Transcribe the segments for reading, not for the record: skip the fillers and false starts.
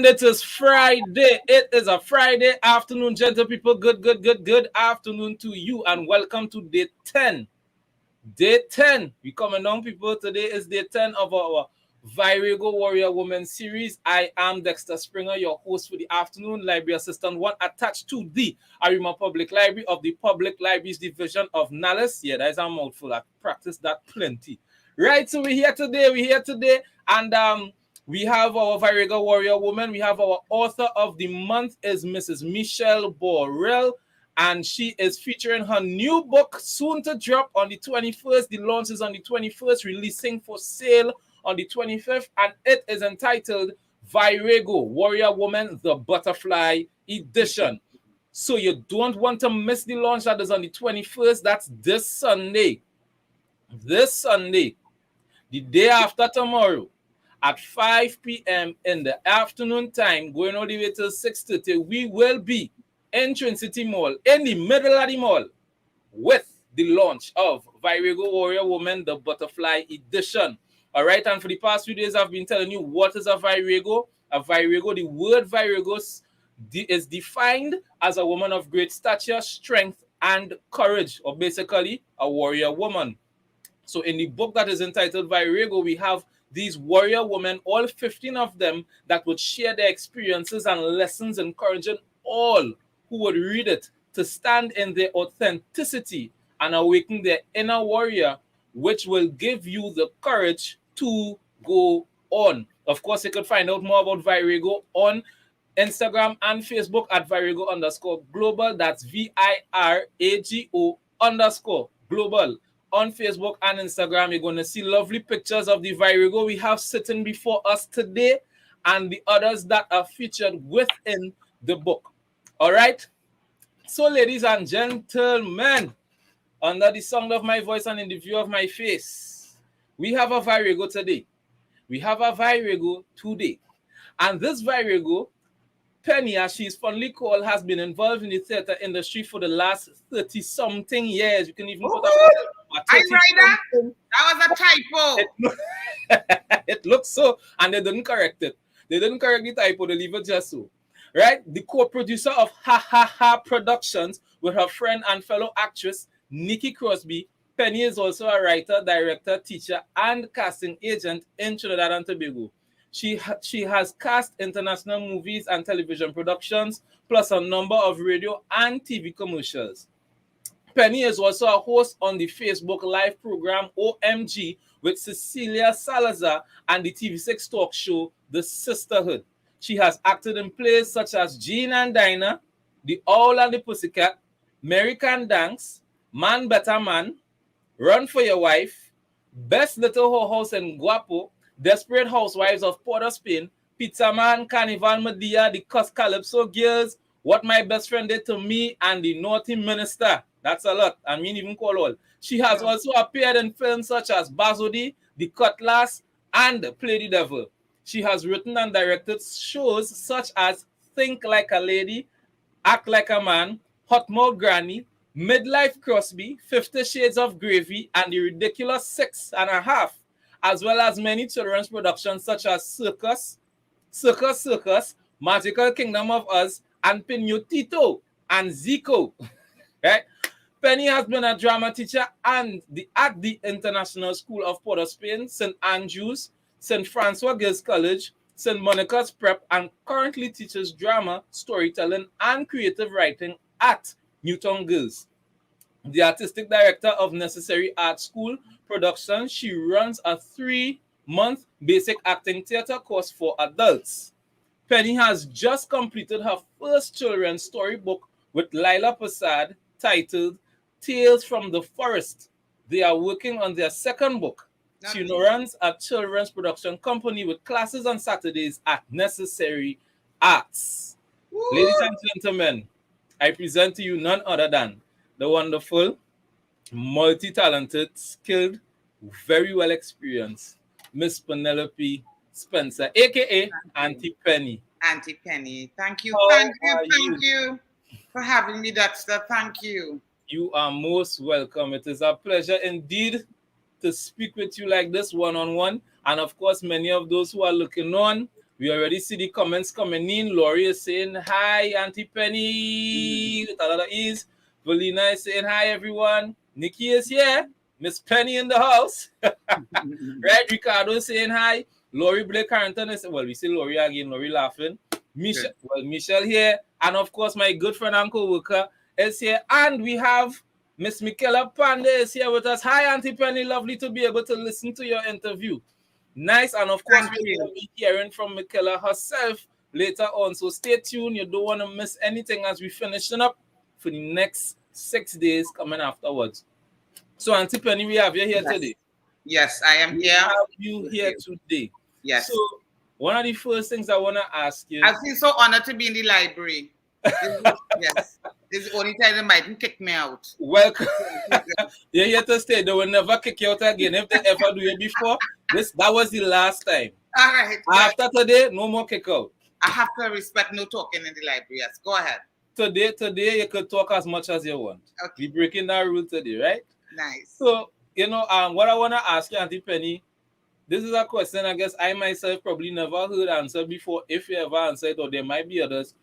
And it is Friday. It is a Friday afternoon, gentle people. Good afternoon to you and welcome to day 10. Day 10. We coming down, people. Today is day 10 of our Virago Warrior Woman series. I am Dexter Springer, your host for the afternoon, library assistant one attached to the Arima Public Library of the Public Libraries Division of Nallis. Yeah, that is a mouthful. I practice that plenty. Right, so we're here today, and we have our Virago Warrior Woman. We have our author of the month is Mrs. Michelle Borrell, and she is featuring her new book soon to drop on the 21st. The launch is on the 21st, releasing for sale on the 25th, and it is entitled Virago Warrior Woman, the Butterfly Edition. So you don't want to miss the launch. That is on the 21st. That's this Sunday. The day after tomorrow, at 5 p.m. in the afternoon time, going all the way till 6:30, we will be in Twin City Mall, in the middle of the mall, with the launch of Virago Warrior Woman, the Butterfly Edition. All right, and for the past few days, I've been telling you what is a Virago. A Virago, the word Virago is defined as a woman of great stature, strength, and courage, or basically a warrior woman. So in the book that is entitled Virago, we have these warrior women, all 15 of them, that would share their experiences and lessons, encouraging all who would read it to stand in their authenticity and awaken their inner warrior, which will give you the courage to go on. Of course, you could find out more about Virago on Instagram and Facebook at Virago_global. That's VIRAGO_global. On Facebook and Instagram, you're going to see lovely pictures of the Virago we have sitting before us today and the others that are featured within the book. All right? So, ladies and gentlemen, under the sound of my voice and in the view of my face, we have a Virago today. And this Virago, Penny, as she's fondly called, has been involved in the theater industry for the last 30-something years. You can even put up. I write that? That was a typo. It looks so, and they didn't correct it. They didn't correct the typo. They leave it just so. Right? The co-producer of Ha Ha Ha Productions with her friend and fellow actress, Nikki Crosby. Penny is also a writer, director, teacher, and casting agent in Trinidad and Tobago. She has cast international movies and television productions, plus a number of radio and TV commercials. Penny is also a host on the Facebook live program OMG with Cecilia Salazar and the TV6 talk show The Sisterhood. She has acted in plays such as Jean and Dinah, The Owl and the Pussycat, Mary Can Dance, Man Better Man, Run for Your Wife, Best Little Whorehouse in Guapo, Desperate Housewives of Port of Spain, Pizza Man, Carnival, Medea, the Calypso Girls, What My Best Friend Did to Me, and The Naughty Minister. That's a lot. I mean, even call all. She has also appeared in films such as Bazodee, The Cutlass, and Play the Devil. She has written and directed shows such as Think Like a Lady, Act Like a Man, Hott Mouth Granny, Midlife Crosby, 50 Shades of Gravy, and The Ridiculous 6.5, as well as many children's productions such as Circus, Magical Kingdom of Oz, and Pinotitto and Zico. Right? Penny has been a drama teacher at the International School of Port of Spain, St. Andrews, St. Francois Girls College, St. Monica's Prep, and currently teaches drama, storytelling, and creative writing at Newtown Girls. The artistic director of Necessary Art School Production, she runs a 3-month basic acting theater course for adults. Penny has just completed her first children's storybook with Lila Prasad titled Tales from the Forest. They are working on their second book. She runs a children's production company with classes on Saturdays at Necessary Arts. Woo! Ladies and gentlemen, I present to you none other than the wonderful, multi-talented, skilled, very well experienced Miss Penelope Spencer, aka Auntie Penny. Auntie Penny, thank you, thank you for having me, Dexter. Thank you. You are most welcome. It is a pleasure indeed to speak with you like this one-on-one. And of course, many of those who are looking on We already see the comments coming in. Laurie is saying hi, Auntie Penny with a lot of ease. Valina is saying hi, everyone. Nikki is here. Miss Penny in the house. Right? Ricardo is saying hi. Laurie Blake Carrington is, well, we see Laurie again. Laurie laughing. Michelle here. And of course, my good friend Uncle Worker is here. And we have Miss Michaela Pande is here with us. Hi, Auntie Penny. Lovely to be able to listen to your interview. Nice. And of course, we will be hearing from Michaela herself later on. So stay tuned. You don't want to miss anything as we finishing up for the next 6 days coming afterwards. So, Auntie Penny, we have you here today. Yes, I am here. We have you here today. Yes. So, one of the first things I want to ask you. I feel so honored to be in the library. Yes. This is the only time they mightn't kick me out. Welcome. You're here to stay. They will never kick you out again. If they ever do it before, that was the last time. All right. After today, no more kick out. I have to respect no talking in the library. Yes, go ahead. Today you could talk as much as you want. Okay. We're breaking that rule today, right? Nice. So, what I want to ask you, Auntie Penny, this is a question I guess I myself probably never heard answered before, if you ever answered, or there might be others.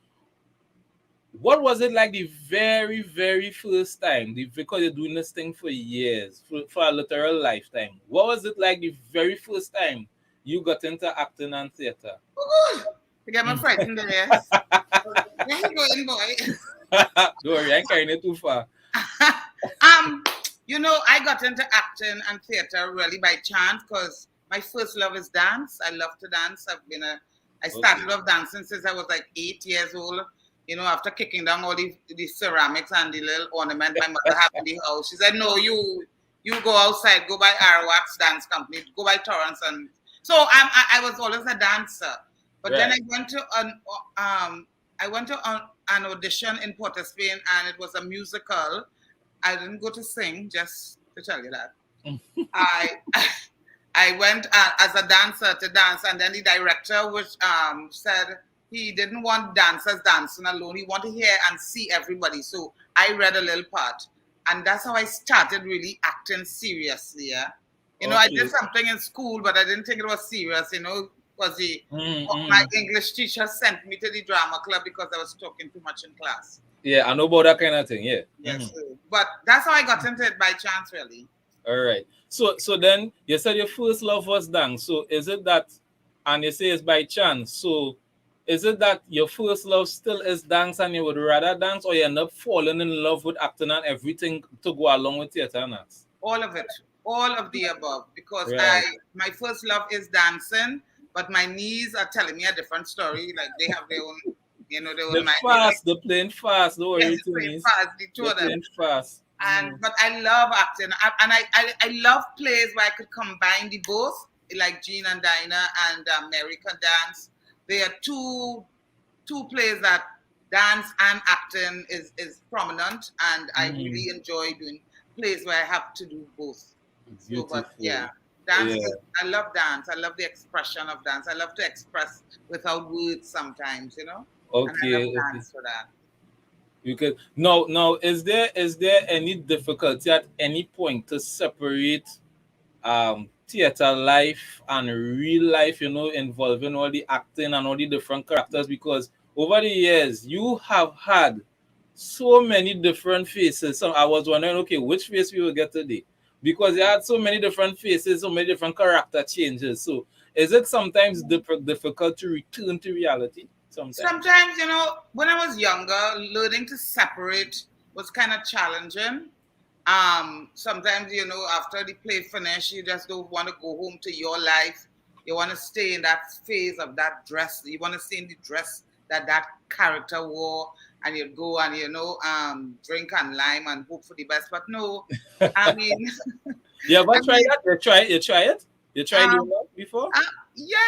What was it like the very, very first time, because you're doing this thing for years, for a literal lifetime, what was it like the very first time you got into acting and theater? Ooh, you get me frightened there. Where you going, boy? Don't worry, I ain't carrying it too far. I got into acting and theater really by chance because my first love is dance. I love to dance. I started off dancing since I was like 8 years old. After kicking down all the ceramics and the little ornament my mother had in the house, she said, "No, you go outside, go by Arawak's dance company, go by Torrance." And so I was always a dancer. But then I went to an audition in Port of Spain, and it was a musical. I didn't go to sing, just to tell you that. I went as a dancer to dance, and then the director said he didn't want dancers dancing alone. He wanted to hear and see everybody. So I read a little part, and that's how I started really acting seriously. Yeah, I did something in school, but I didn't think it was serious. Because my English teacher sent me to the drama club because I was talking too much in class. Yeah, I know about that kind of thing. Yeah. Yes, but that's how I got into it by chance, really. All right. So then you said your first love was dance. So is it that, and you say it's by chance. So is it that your first love still is dance and you would rather dance, or you end up falling in love with acting and everything to go along with theater and dance? All of it. All of the above. Because my first love is dancing, but my knees are telling me a different story. Like they have their own, their own mind. They're playing fast. Don't worry. Yes, they're playing fast. The two of them. Playing fast. But I love acting. I love plays where I could combine the both, like Jean and Dinah and American Dance. There are two plays that dance and acting is prominent, and I really enjoy doing plays where I have to do both. Beautiful. Dance. I love dance. I love the expression of dance. I love to express without words sometimes, Okay. And I love dance for that. Because now, is there any difficulty at any point to separate theater life and real life, involving all the acting and all the different characters? Because over the years, you have had so many different faces. So I was wondering, okay, which face we will get today? Because you had so many different faces, so many different character changes. So is it sometimes difficult to return to reality? Sometimes, when I was younger, learning to separate was kind of challenging. Sometimes, after the play finished, you just don't want to go home to your life. You want to stay in that phase of that dress. You want to stay in the dress that character wore, and you'd go and, drink and lime and hope for the best. But no, I mean... You ever try that? You try it? You tried it before? Yeah,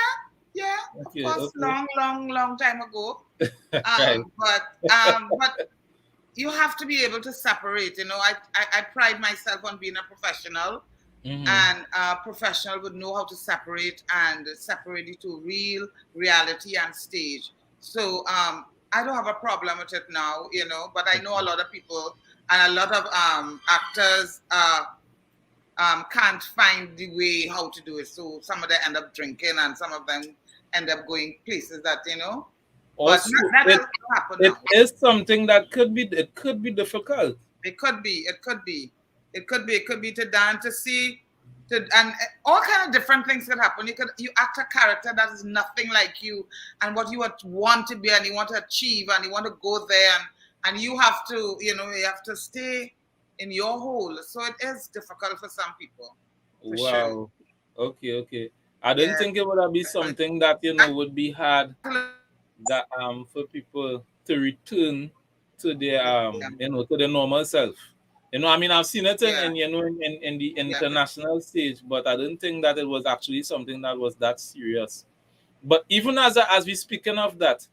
okay, of course, long time ago. Right. But you have to be able to separate. I pride myself on being a professional, and a professional would know how to separate it to real reality and stage. So I don't have a problem with it now, but I know a lot of people and a lot of actors can't find the way how to do it. So some of them end up drinking, and some of them end up going places that, you know. But Also, that it doesn't happen it now. is something that could be difficult. It could be. It could be. It could be. It could be to dance, to see, and all kind of different things could happen. You act a character that is nothing like you, and what you want to be, and you want to achieve, and you want to go there, and you have to, you know, you have to stay in your hole. So it is difficult for some people, for sure. Wow. Okay, okay. I didn't Yeah. think it would be something that would be hard that for people to return to their to their normal self. I mean, I've seen it Yeah. in the Yeah. international stage, but I didn't think that it was actually something that was that serious. But even as we speaking of that,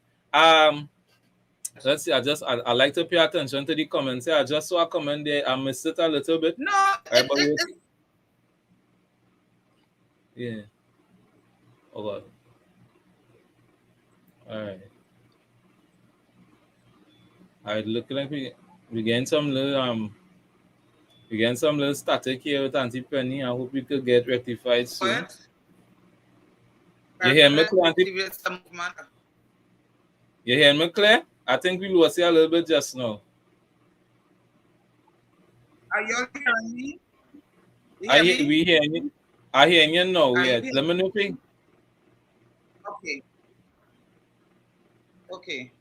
let's see. I like to pay attention to the comments here. I just saw a comment there. I missed it a little bit. No, Right, but yeah. Oh God. All right. All right. Look like we getting some little static here with Auntie Penny. I hope we could get rectified soon. You hear me, clear, Auntie? You hear me, clear? I think we lost you a little bit just now. Are you hearing me? We hear you. I hear you now. Yeah. Let me know, please. Okay. Okay.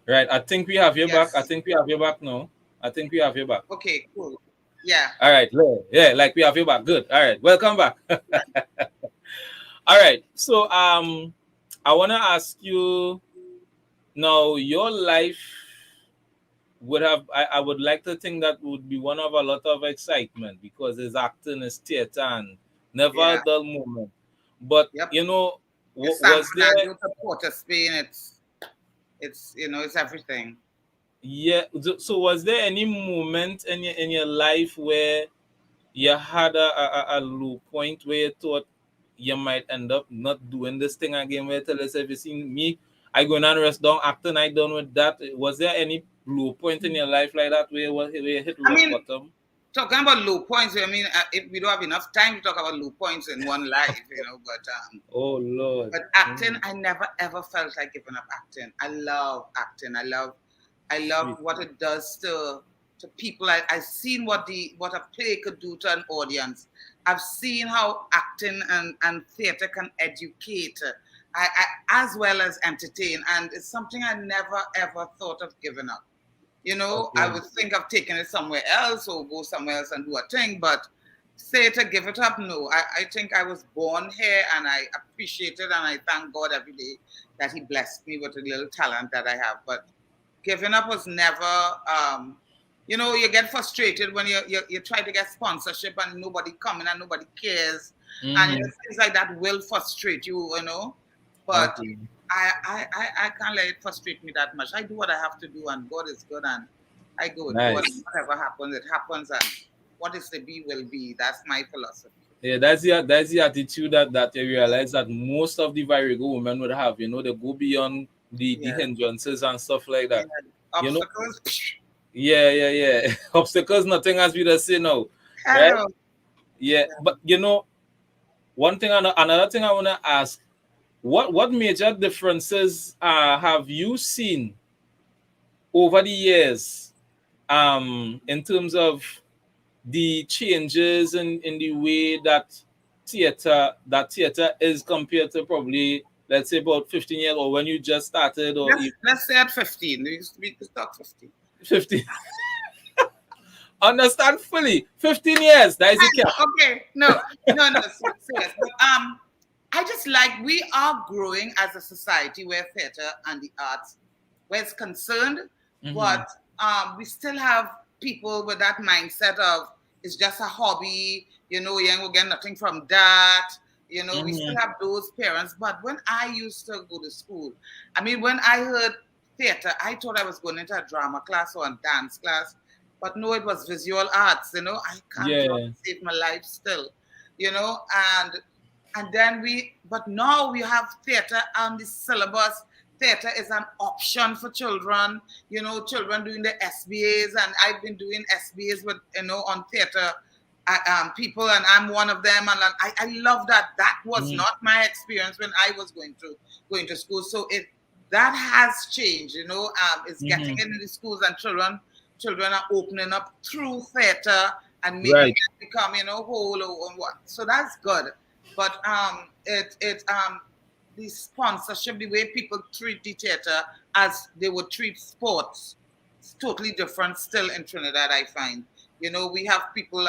Right. I think we have you Yes. back. I think we have you back now. I think we have you back. Okay, cool. Yeah. All right. Yeah, like we have you back. Good. All right. Welcome back. All right. So I want to ask you now, your life would have I would like to think that would be one of a lot of excitement because it's acting, it's theater, and never a dull moment. But Yep. was there to Port of Spain, it's it's everything. Yeah. So was there any moment in your life where you had a low point where you thought you might end up not doing this thing again? Where tell us, if you seen me, I go and rest down acting, I done with that. Was there any low point in your life like that where you hit rock bottom? Talking about low points, I mean, if we don't have enough time to talk about low points in one life, but oh Lord. But acting, I never ever felt like giving up acting. I love acting. I love what it does to people. I've seen what a play could do to an audience. I've seen how acting and theater can educate, as well as entertain, and it's something I never ever thought of giving up. I would think of taking it somewhere else or go somewhere else and do a thing, but say to give it up, no. I think I was born here and I appreciate it and I thank God every day that He blessed me with a little talent that I have. But giving up was never, you get frustrated when you try to get sponsorship and nobody coming and nobody cares. Mm-hmm. And things like that will frustrate you, But I can't let it frustrate me that much. I do what I have to do and God is good and I go. Nice. Whatever happens, it happens, and what is to be will be. That's my philosophy. Yeah, that's the attitude that you realize that most of the Virago women would have. They go beyond the hindrances and stuff like that. Yeah. Obstacles. Yeah. Obstacles, nothing as we just say now. Right? Yeah. But one thing, another thing I want to ask, what major differences have you seen over the years in terms of the changes in the way that theater is compared to probably, let's say, about 15 years or when you just started? Or let's say at 15. We could talk 15. 15. Understand fully. 15 years. That is the cap. Okay. No. Serious. But, I just we are growing as a society where theater and the arts, where it's concerned, but we still have people with that mindset of it's just a hobby, you ain't gonna get nothing from that. We still have those parents. But when I used to go to school, I mean, when I heard theater, I thought I was going into a drama class or a dance class. But no, it was visual arts, I can't save my life still, and then but now we have theater on the syllabus. Theater is an option for children, children doing the SBAs, and I've been doing SBAs with, on theater people, and I'm one of them, and I love that. That was not my experience when I was going to school. So that has changed. It's getting into the schools, and children are opening up through theater and making Right. it become whole or what. So that's good. But the sponsorship, the way people treat the theater as they would treat sports, it's totally different still in Trinidad, I find. We have people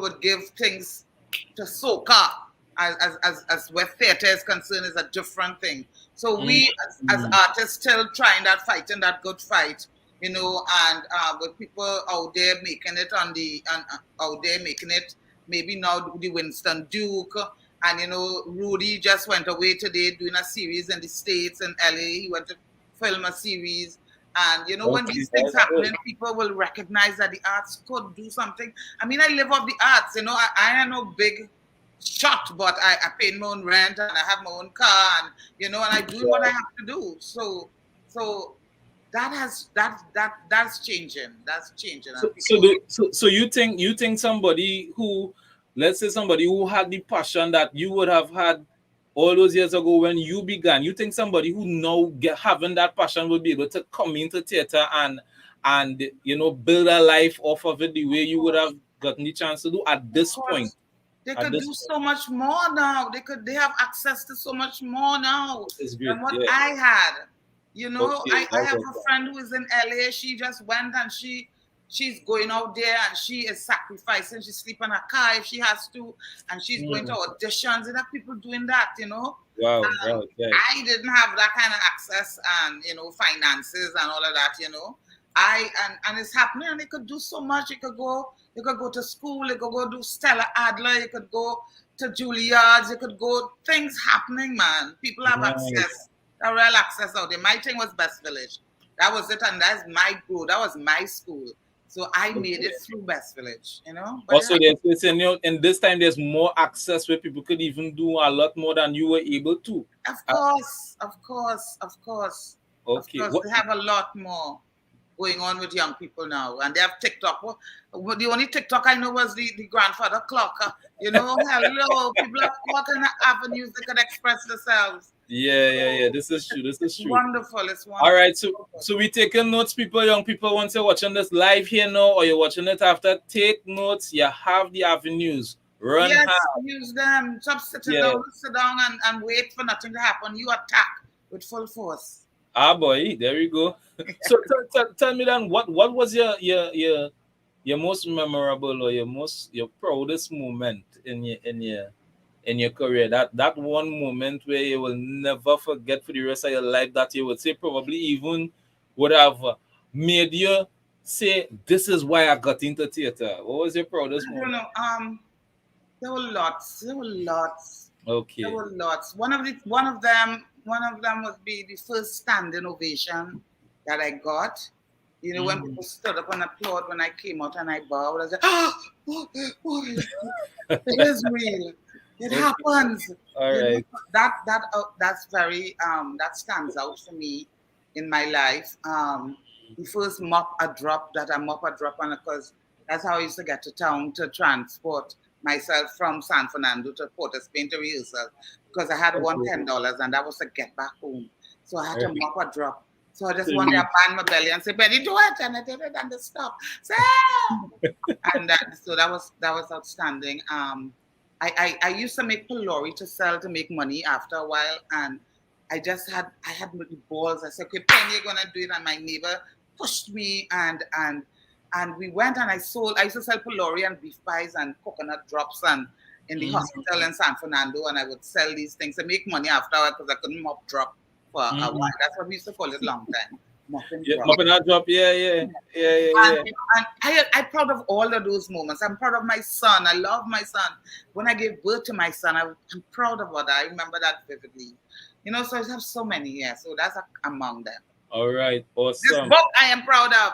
would give things to soca as where theater is concerned is a different thing. So we as artists still trying that, fighting that good fight, and with people out there making it out there making it, maybe now the Winston Duke, and Rudy just went away today doing a series in the States in LA. He went to film a series. And when these things happen, people will recognize that the arts could do something. I mean, I live off the arts. I am no big shot, but I pay my own rent and I have my own car, and and I do what I have to do. So that's changing. That's changing. So you think somebody who, let's say somebody who had the passion that you would have had all those years ago when you began, you think somebody who now having that passion will be able to come into theater and build a life off of it the way you would have gotten the chance to do at this point? They could do so much more now. They have access to so much more now than what I had. I have a friend who is in LA. She just went, and she's going out there, and she is sacrificing. She's sleeping in a car if she has to, and she's going to auditions. And there are people doing that, Wow. I didn't have that kind of access and finances and all of that. And it's happening, and it could do so much. It could go to school. It could go do Stella Adler. It could go to Juilliard's. It could go things happening, man. People have access. A real access out there. My thing was Best Village. That was it, and that's my goal. That was my school. So I made it through Best Village, But also, in this time, there's more access where people could even do a lot more than you were able to. Of course. Okay. They have a lot more going on with young people now, and they have TikTok. The only TikTok I know was the grandfather clock. Hello, people are caught in the avenues they could express themselves. Yeah. This is true. It's wonderful. It's wonderful. All right, so we taking notes, people. Young people, once you're watching this live here now, or you're watching it after, take notes. You have the avenues. Run hard. Use them. Stop sitting down, sit down and wait for nothing to happen. You attack with full force. Ah, boy, there we go. So tell me then, what was your most memorable or your proudest moment in your career? That one moment where you will never forget for the rest of your life, that you would say probably even would have made you say, "This is why I got into theater." What was your proudest moment? There were lots. Okay. There were lots. One of them would be the first standing ovation that I got. When people stood up and applauded when I came out and I bowed, I was like, it is real. It happens. All right. That's very that stands out for me in my life. The first mop a drop, and because that's how I used to get to town to transport myself from San Fernando to Port of Spain to rehearsal, because I had won $10 and that was to get back home. So I had to mop a drop. So I just one day I banged my belly and said, "Betty, do it," and I did it, and they stopped. And that was outstanding. I used to make pylori to sell to make money after a while, and I had the balls. I said, "Okay, Penny, you're gonna do it," and my neighbor pushed me, and we went, and I used to sell pylori and beef pies and coconut drops and in the hospital in San Fernando, and I would sell these things and make money afterward because I couldn't mop drop for a while. That's what we used to call it long time. Mopping drop. Yeah. And I'm proud of all of those moments. I'm proud of my son. I love my son. When I gave birth to my son, I'm proud of that. I remember that vividly. So I have so many. Yeah. So that's among them. All right. Awesome. This book I am proud of.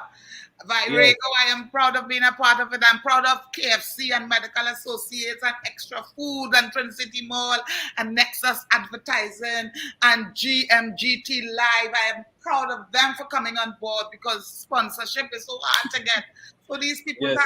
Virago, I am proud of being a part of it. I'm proud of KFC and Medical Associates and Extra Food and Trinity Mall and Nexus Advertising and GMGT Live. I am proud of them for coming on board because sponsorship is so hard to get. So these people, Yes.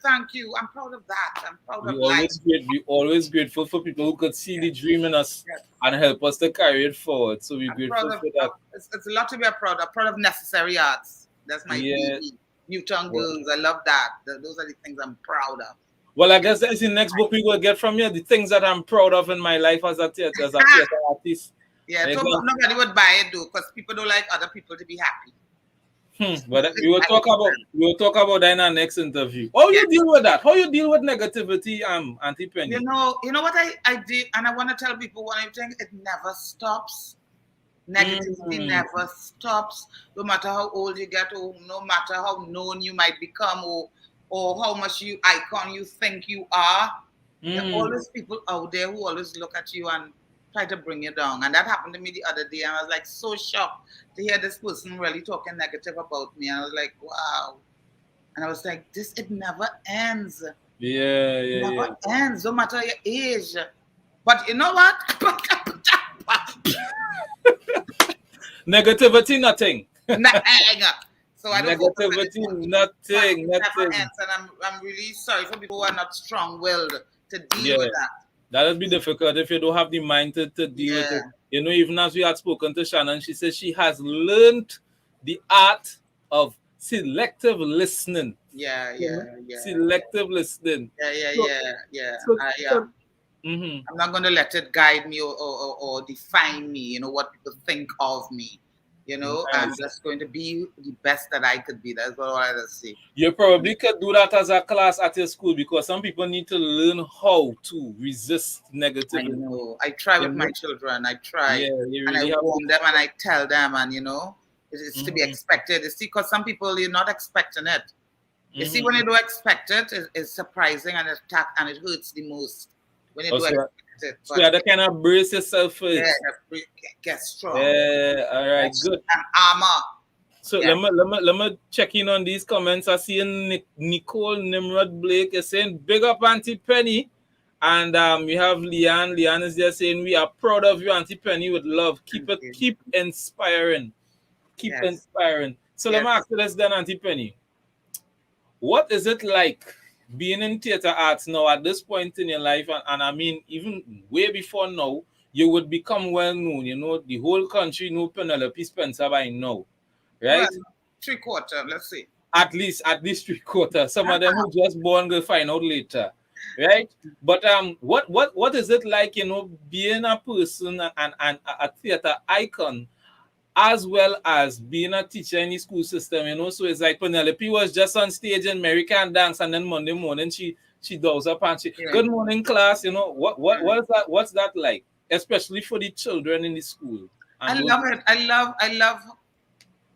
thank you. I'm proud of that. I'm proud of We always grateful for people who could see the dream in us and help us to carry it forward. So we're grateful for that. It's a lot to be proud of. Proud of Necessary Arts. That's my baby. Newtown Girls. I love that. Those are the things I'm proud of. Well, I guess that's the next book we will get from you. The things that I'm proud of in my life as a theater artist. Yeah, so nobody would buy it though, because people don't like other people to be happy. But we will talk about that in our next interview. How you deal with that? How you deal with negativity, Auntie Penny? You know what I did, and I want to tell people one thing: it never stops. Negativity never stops, no matter how old you get, or no matter how known you might become, or how much icon you think you are. There are always people out there who always look at you and try to bring you down. And that happened to me the other day. And I was like so shocked to hear this person really talking negative about me. And I was like, wow. And I was like, it never ends. It never ends, no matter your age. But you know what? Negativity, nothing. So I don't negativity, nothing. Never ends. And I'm really sorry for people who are not strong-willed to deal with that. That would be difficult if you don't have the mind to deal with it. You know, even as we had spoken to Shannon, she says she has learned the art of selective listening. Selective listening. I'm not going to let it guide me or define me, you know, what people think of me. You know, I'm just going to be the best that I could be. That's what I just say. You probably could do that as a class at your school because some people need to learn how to resist negativity. I know. I try with my children. I try. And I warn them and I tell them, and you know, it's to be expected. You see, because some people, you're not expecting it. You see, when you don't expect it, it's surprising and it hurts the most. When you don't expect it. So you have to kind of brace yourself first. Yeah, get strong. Yeah, all right, good. And armor. So let me check in on these comments. I see Nicole Nimrod Blake is saying, big up Auntie Penny. And we have Leanne. Leanne is just saying, we are proud of you, Auntie Penny, with love. Keep inspiring. Keep inspiring. So let me ask you this then, Auntie Penny. What is it like being in theater arts now at this point in your life? And I mean, even way before now, you would become well known. You know, the whole country know Penelope Spencer by now, right? Well, 3/4, let's see. At least 3/4. Some of them who just born will find out later, right? But what is it like, you know, being a person and a theater icon, as well as being a teacher in the school system, you know? So it's like Penelope was just on stage and Mary can dance, and then Monday morning she does up and she, good morning class, you know, what is that? What's that like? Especially for the children in the school. I love it. I love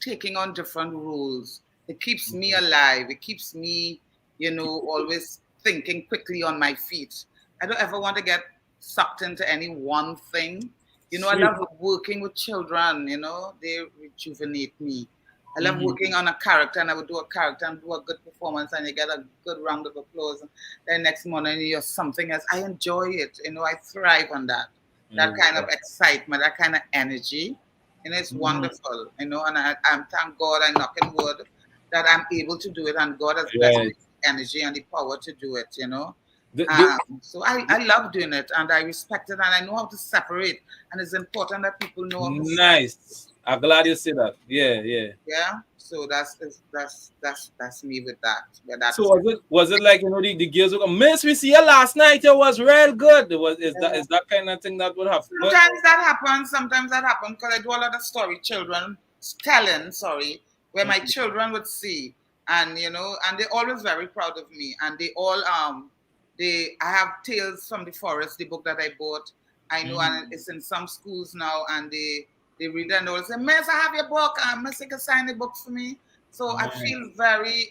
taking on different roles. It keeps me alive. It keeps me, you know, always thinking quickly on my feet. I don't ever want to get sucked into any one thing. You know, I love working with children, you know, they rejuvenate me. I love working on a character, and I would do a character and do a good performance, and you get a good round of applause. And then next morning, you're something else. I enjoy it. You know, I thrive on that. That kind of excitement, that kind of energy. And it's wonderful, you know, and I'm thank God, I knock on wood, that I'm able to do it, and God has blessed me with the energy and the power to do it, you know. So I love doing it, and I respect it, and I know how to separate, and it's important that people know how to nice. I'm glad you say that. Yeah. So that's me with that. So was it like, you know, the girls would go, Miss, we see you last night, it was real good. Is that kind of thing that would happen? Sometimes that happens because I do a lot of telling, where my children would see, and you know, and they're always very proud of me, and they all I have Tales from the Forest, the book that I bought. I know, and it's in some schools now, and they read it and they'll say, Miss, I have your book. Miss, you can sign the book for me. So I feel very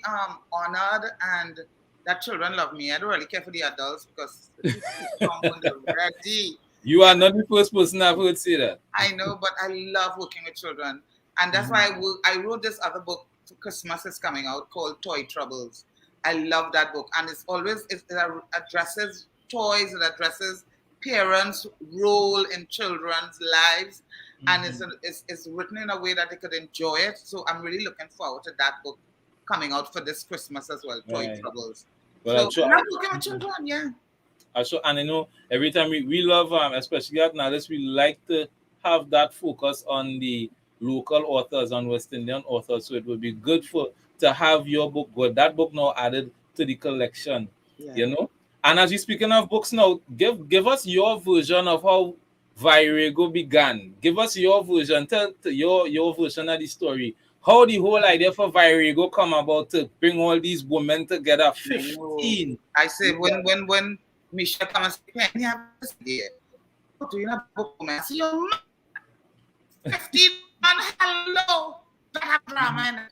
honored, and that children love me. I don't really care for the adults because they're ready. You are not the first person I've heard say that. I know, but I love working with children. And that's why I wrote this other book Christmas is coming out called Toy Troubles. I love that book, and it addresses toys, it addresses parents' role in children's lives, and it's written in a way that they could enjoy it. So I'm really looking forward to that book coming out for this Christmas as well, Toy Troubles. Well, so I'm looking at children, yeah. Also, and every time we love especially at Nallis, we like to have that focus on the local authors and West Indian authors. So it would be good to have your book, that book now added to the collection. Yeah. And as you're speaking of books now, give us your version of how Virago began. Give us your version. Tell your version of the story. How the whole idea for Virago come about to bring all these women together? 15. I say when Misha come and say, "Penny, have this idea. What do you have book, man?" I say, "You're 15 and hello, that have drama in it."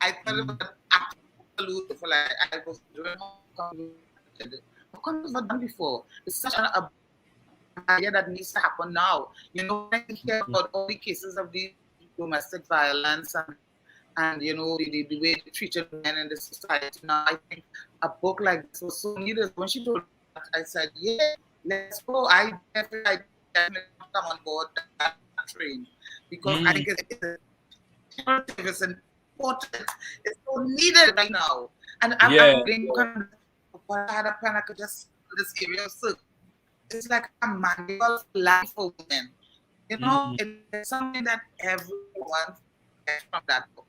I thought it was absolute for like I was doing how come it's not done before? It's such an idea that needs to happen now. When you hear about all the cases of the domestic violence and the way they treated men in the society now, I think a book like this was so needed. When she told me that, I said, "Yeah, let's go." I definitely come on board that train because I think it's important. It's so needed right now. And I had a plan. I could just this area of Circus. It's like a manual for life for women. It's something that everyone gets from that book.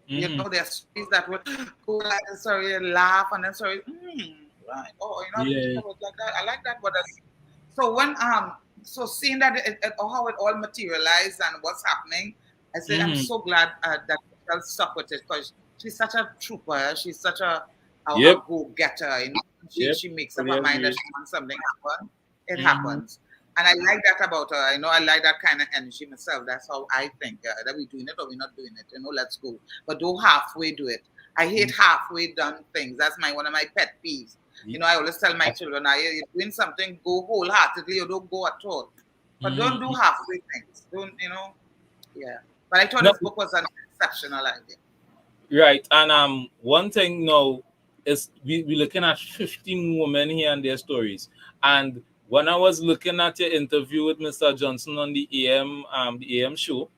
There's stories that would go like sorry and laugh and then sorry, right? Oh, like that. I like that. But so when so seeing that how it all materialized and what's happening, I said I'm so glad that Michelle stuck with it because she's such a trooper. She's such a go-getter. She makes up her mind that she wants something to happen. It happens. And I like that about her. I like that kind of energy myself. That's how I think. That we're doing it or we're not doing it. Let's go. But don't halfway do it. I hate halfway done things. That's one of my pet peeves. I always tell my children, you're doing something, go wholeheartedly or don't go at all. But don't do halfway things. Don't, yeah. But I thought this book was an exceptional idea. Right. And one thing now is we're looking at 15 women here and their stories. And when I was looking at your interview with Mr. Johnson on the AM show,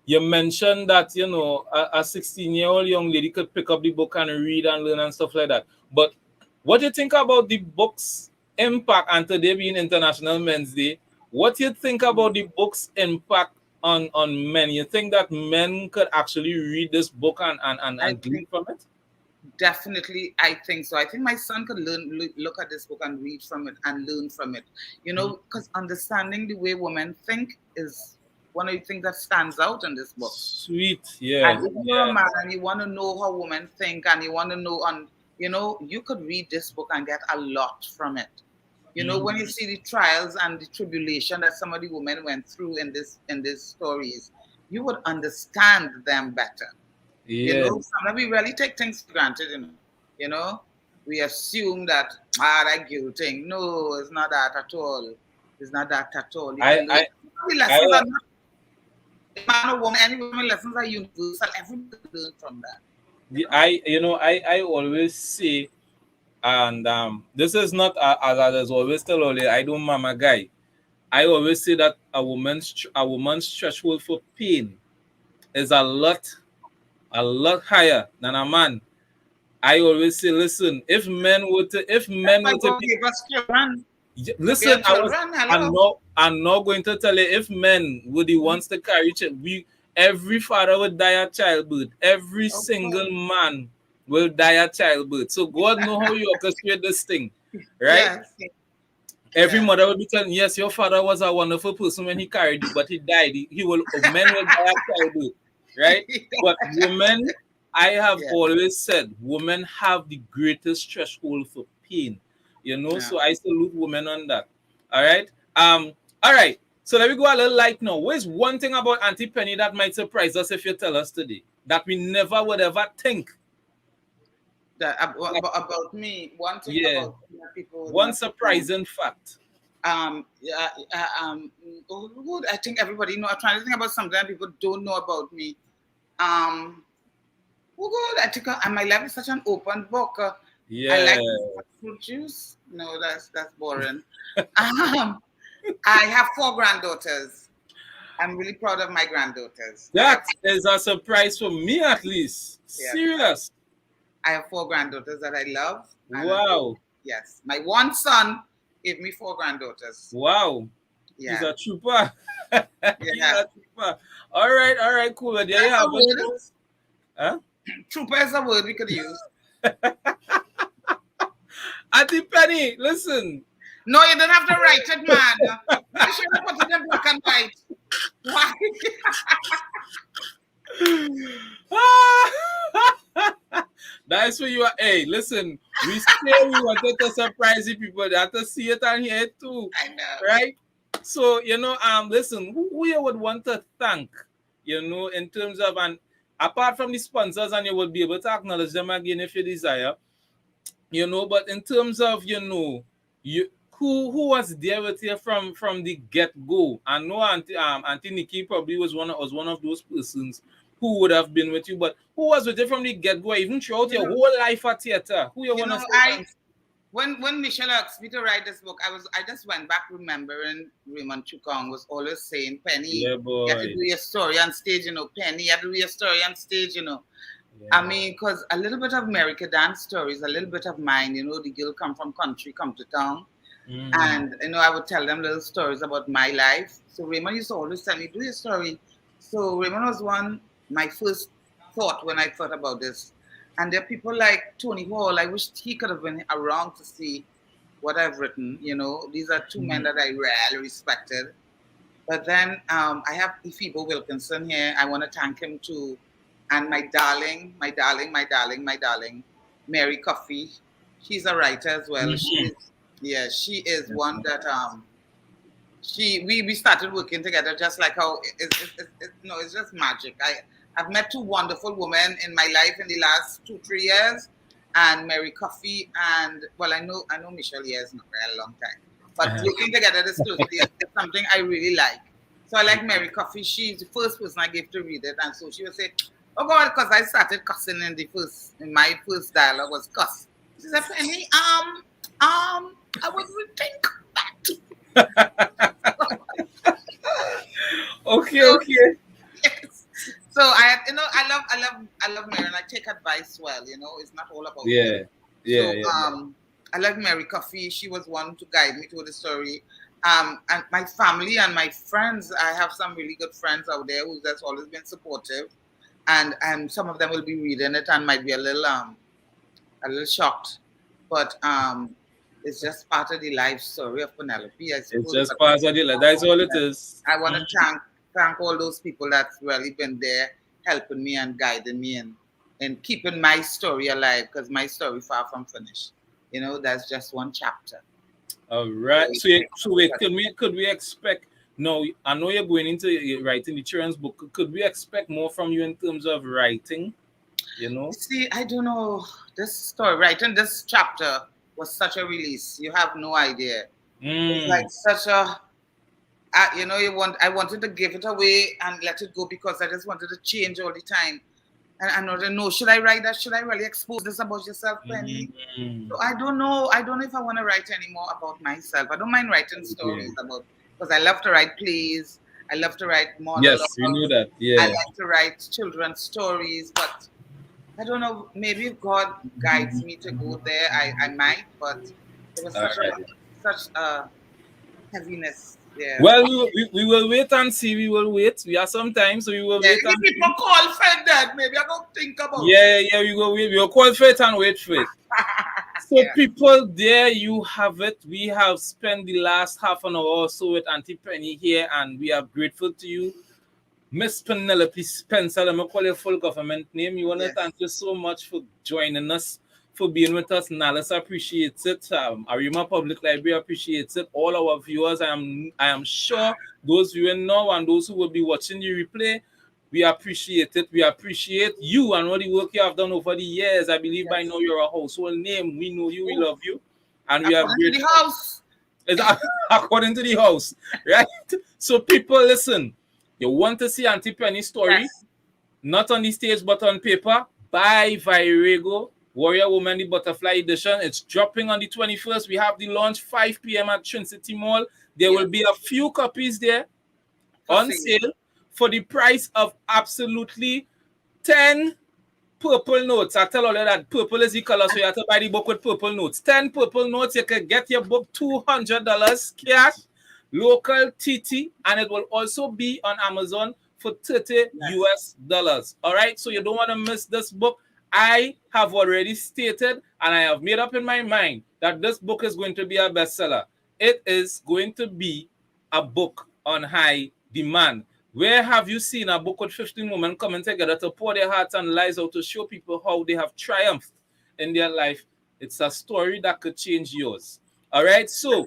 you mentioned that a 16-year-old young lady could pick up the book and read and learn and stuff like that. But what do you think about the book's impact, and today being International Men's Day? What do you think about the book's impact on men? You think that men could actually read this book and glean from it? Definitely, I think so. I think my son could look at this book and read from it and learn from it. Because understanding the way women think is one of the things that stands out in this book. Sweet, yeah. And if you're a man and you want to know how women think and you want to know you could read this book and get a lot from it. When you see the trials and the tribulation that some of the women went through in these stories, you would understand them better. Yeah. Sometimes we really take things for granted, We assume that that guilting. No, it's not that at all. It's not that at all. Man or woman, any woman lessons are universal. Everybody learn from that. I always say, and this is not as I always tell Oli, I don't mama guy. I always say that a woman's threshold for pain is a lot higher than a man. I always say, listen, if men were to listen, I'm not going to tell you if men were the ones to carry every father would die at childbirth. Every single man will die at childbirth. So God know how you orchestrate this thing, right? Yes. Every mother will be telling, yes, your father was a wonderful person when he carried you, but he died. Men will die at childbirth, right? But women, I have always said, women have the greatest threshold for pain. So I salute women on that. All right. All right. So let me go a little light now. What is one thing about Auntie Penny that might surprise us if you tell us today that we never would ever think? About me, one thing about people. One surprising fact. Who I think everybody know. I'm trying to think about something that people don't know about me. Oh God, I think my life is such an open book. I like fruit juice. No, that's boring. I have 4 granddaughters. I'm really proud of my granddaughters. That is a surprise for me, at least. Yeah. Serious. I have 4 granddaughters that I love. Wow. Yes. My one son gave me 4 granddaughters. Wow. Yeah. He's a trooper. Yeah. He's a trooper. All right, cool. There you have it. Huh? Trooper is a word we could use. Auntie Penny, listen. No, you don't have to write it, man. You should have put it in black and white. Why? That's where you are. Hey, listen, we say we wanted to surprise the people. They have to see it and hear it too. I know. Right? So, listen, who you would want to thank, in terms of, and apart from the sponsors, and you will be able to acknowledge them again if you desire, but in terms of, who was there with you from the get-go? I know Auntie Nikki probably was one of those persons who would have been with you, but who was with you from the get-go, even throughout your whole life at theater? Who you want to say? When Michelle asked me to write this book, I just went back remembering Raymond Chukong was always saying, Penny, you have to do your story on stage, Penny, you have to do your story on stage, Yeah. I mean, because a little bit of America dance stories, a little bit of mine, the girl come from country, come to town. And, I would tell them little stories about my life. So Raymond used to always tell me, do your story. So Raymond was my first thought when I thought about this. And there are people like Tony Hall. I wish he could have been around to see what I've written. These are 2 men that I really respected. But then I have Ifibo Wilkinson here. I want to thank him too. And my darling, Mary Coffey. She's a writer as well. Mm-hmm. She is one that we started working together just like how it's just magic. I've met 2 wonderful women in my life in the last 2-3 years, and Mary Coffey and I know Michelle here is not very long time, but working together this closely is something I really like. So I like Mary Coffey. She's the first person I gave to read it, and so she would say, "Oh God," because I started cussing in my first dialogue was cuss. She said, "Penny, I would rethink that." Okay. Yes. So I love Mary, and I take advice well. It's not all about me. I like Mary Coffey. She was one to guide me through the story. And my family and my friends, I have some really good friends out there who has always been supportive, and some of them will be reading it and might be a little shocked, but it's just part of the life story of Penelope. I suppose. It's just part of the life. That's all it is. I want to thank all those people that's really been there helping me and guiding me and keeping my story alive, because my story far from finished. That's just one chapter. All right. So wait, could we expect? No, I know you're going into writing the children's book. Could we expect more from you in terms of writing? See, I don't know. This story, writing this chapter was such a release. You have no idea. It's like such a. I wanted to give it away and let it go because I just wanted to change all the time. And I don't know, should I write that? Should I really expose this about yourself, Penny? So I don't know. I don't know if I want to write anymore about myself. I don't mind writing stories because I love to write plays. I love to write monologues. Yes, we knew that. Yeah. I like to write children's stories, but I don't know. Maybe if God guides me to go there, I might. But it was such a heaviness. Yeah. Well, we will wait and see. We will wait. We have some time, so we will wait. If people call for that, maybe I don't think about it. Yeah, we will wait. We will call for it and wait for it. So people, there you have it. We have spent the last half an hour or so with Auntie Penny here, and we are grateful to you. Miss Penelope Spencer, let me call your full government name. We want to thank you so much for joining us, for being with us. Nallis appreciates it. Arima Public Library appreciates it. All our viewers, I am sure those viewing now and those who will be watching the replay, we appreciate it. We appreciate you and all the work you have done over the years. I believe by now you're a household name. We know you. We love you. And we are grateful. It's according to the house, right? So people, listen. You want to see Auntie Penny's story? Yes. Not on the stage, but on paper. Buy Virago, Warrior Woman, the Butterfly Edition. It's dropping on the 21st. We have the launch 5 p.m. at Trinity Mall. There will be a few copies there on sale for the price of absolutely 10 purple notes. I tell all you that purple is the color, so you have to buy the book with purple notes. 10 purple notes, you can get your book $200 cash, local TT, and it will also be on Amazon for $30 US. All right, so you don't want to miss this book. I have already stated, and I have made up in my mind that this book is going to be a bestseller. It is going to be a book on high demand. Where have you seen a book with 15 women coming together to pour their hearts and lives out to show people how they have triumphed in their life? It's a story that could change yours. All right, so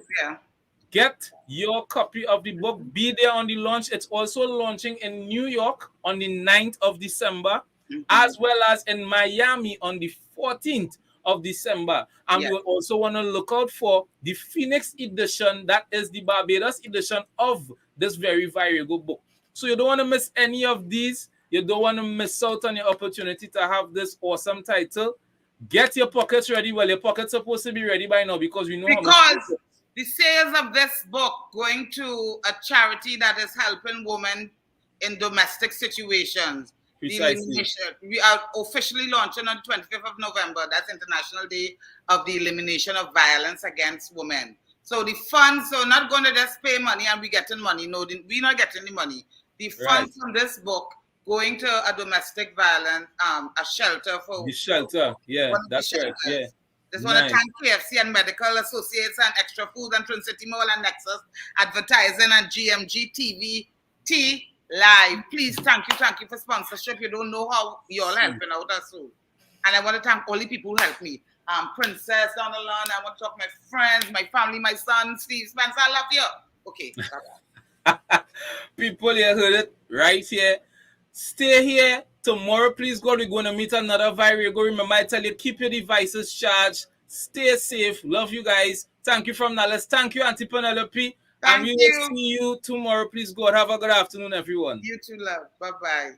get your copy of the book. Be there on the launch. It's also launching in New York on the 9th of December, as well as in Miami on the 14th of December. And we will also want to look out for the Phoenix edition. That is the Barbados edition of this very Virago book. So you don't want to miss any of these. You don't want to miss out on your opportunity to have this awesome title. Get your pockets ready. Well, your pockets are supposed to be ready by now because we know how much. Because the sales of this book going to a charity that is helping women in domestic situations. Precisely. We are officially launching on the 25th of November. That's International Day of the Elimination of Violence Against Women. So the funds are not going to just pay money and we getting money. No, we're not getting the money. The funds from this book going to a domestic violence, a shelter for the shelter. Yeah, that's right. Yeah. Just want to thank KFC and Medical Associates and Extra Food and Twin City Mall and Nexus Advertising and GMG TV T Live. Please, thank you for sponsorship. You don't know how you're helping out us so. And I want to thank all the people who helped me. Princess down the line. I want to talk to my friends, my family, my son, Steve Spencer. I love you. Okay. People, you heard it right here. Stay here. Tomorrow, please God, we're going to meet another Virago. Remember, I tell you, keep your devices charged. Stay safe. Love you guys. Thank you from Dallas. Thank you, Auntie Penelope. And we will see you tomorrow. Please God, have a good afternoon, everyone. You too, love. Bye-bye.